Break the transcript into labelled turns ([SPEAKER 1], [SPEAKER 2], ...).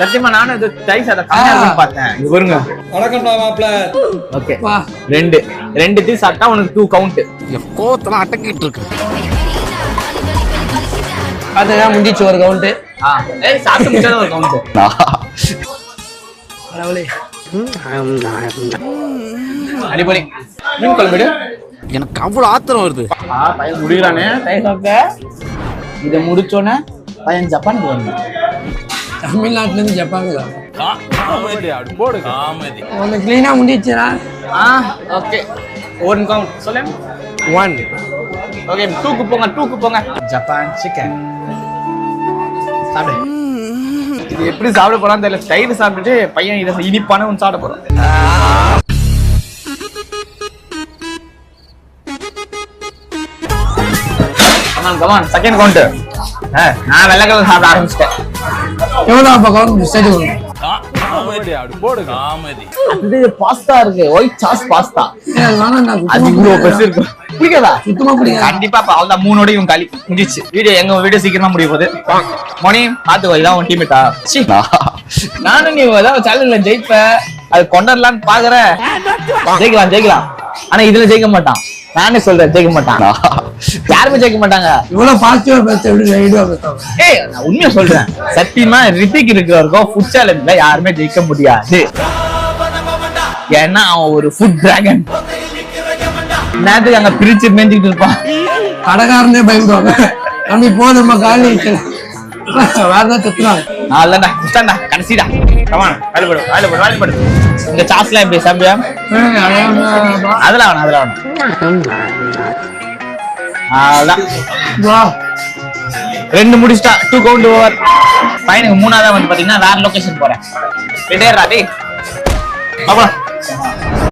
[SPEAKER 1] சத்தியமா நானும் இது டைஸ் அத கம்மியா இருக்குன்னு பார்த்தேன். இங்க பாருங்க.
[SPEAKER 2] வணக்கம்டா மாப்ள.
[SPEAKER 1] ஓகே. 2 டீ சாப்பிட்டா உனக்கு 2 கவுண்ட்.
[SPEAKER 3] கோவத்தெல்லாம் அடக்கிட்டு இருக்கு.
[SPEAKER 2] பாத்தீங்கன்னா முடிச்சு ஒரு கவுண்ட்.
[SPEAKER 1] ஏய் சாப்பிட்டு முடிச்சா ஒரு கவுண்ட்.
[SPEAKER 2] பரவாயில்லை.
[SPEAKER 1] அடிபொலி. மீன் குழம்பு.
[SPEAKER 3] எனக்கு அவ்வளவு ஆத்திரம் வருது.
[SPEAKER 1] பையன் முடிகிறானே டைஸ் சாப்பிட்ட. இதை முடிச்சோன்னே பையன் ஜப்பானுக்கு வரணும்.
[SPEAKER 2] தமிழ்நாட்டுல இருந்து ஜப்பானுக்கு
[SPEAKER 1] போடுங்க.
[SPEAKER 2] ஒன்னு கிளீனா முடிச்சுடா.
[SPEAKER 1] ஓகே. 1 கவுண்ட். சொல்லுங்க.
[SPEAKER 2] 1.
[SPEAKER 1] ஓகே 2க்கு போங்க. Japan chicken. சாப்பிடு. இது எப்படி சாப்பிட போறான்னு தெரியல. தயிர் சாப்பிட்டுட்டு பையன் இதை இனிப்பான ஒன்று சாப்பிட போறோம். Come on second count. நான் வெள்ளை கலர் சாப்பிட ஆரம்பிச்சிட்டேன்.
[SPEAKER 2] எவ்வளவு அப்ப கவுண்ட் ஸ்டேஜ்
[SPEAKER 3] போடுங்க.
[SPEAKER 1] அது பாஸ்தா இருக்கு. White sauce pasta. அது இவ்வளவு பெருசு இருக்கு. பிடிக்காதா?
[SPEAKER 2] சுத்தமா பிடிக்காது.
[SPEAKER 1] கண்டிப்பா அவ்வளவுதான். 3 இவன் காலி முடிச்சு. எங்க வீடியோ சீக்கிரமா முடிய போகுது. மணி பாத்துக்கோ. இதான் உன் டீமேட்டா? நானும் நீ ஏதாவது சேனல்ல ஜெயிப்ப அது கொண்டாடலான்னு பாக்குற. ஜெயிக்கலாம். ஆனா இதுல ஜெயிக்க மாட்டான். நானே சொல்றேன் ஜெயிக்க மாட்டான். யாருமே ஜெயிக்க மாட்டாங்க.
[SPEAKER 2] இவ்வளவு பாசிட்டிவா பேச எப்படி ஐடியா பேசுவாங்க?
[SPEAKER 1] ஏய் நான் உண்மையா சொல்றேன். சத்தியமா ரித்திக் இருக்கிற வரைக்கும் ஃபுட் சேலஞ்ச்ல யாருமே ஜெயிக்க முடியாது. ஏன்னா அவன் ஒரு ஃபுட் டிராகன். நேரத்துக்கு அங்க பிரிச்சு மேஞ்சிட்டு இருப்பான்.
[SPEAKER 2] கடைக்காரனே பயந்துவாங்க. தம்பி போதுமா காலி வேற ஏதாவது கத்துறாங்க.
[SPEAKER 1] அவ்வளவுதான்டா. முஸ்டான்டா. கடைசிடா. கமான் வாயில போடு. இந்த சாஸ்லாம் எப்படி சாப்பியா? அதெல்லாம் வேணாம். அவ்வளவுதான். 2 முடிச்சிட்டா. 2 கவுண்ட் ஓவர். பையனுக்கு 3ஆவது வந்து பாத்தீங்கன்னா வேற லொகேஷன் போறேன். டேய்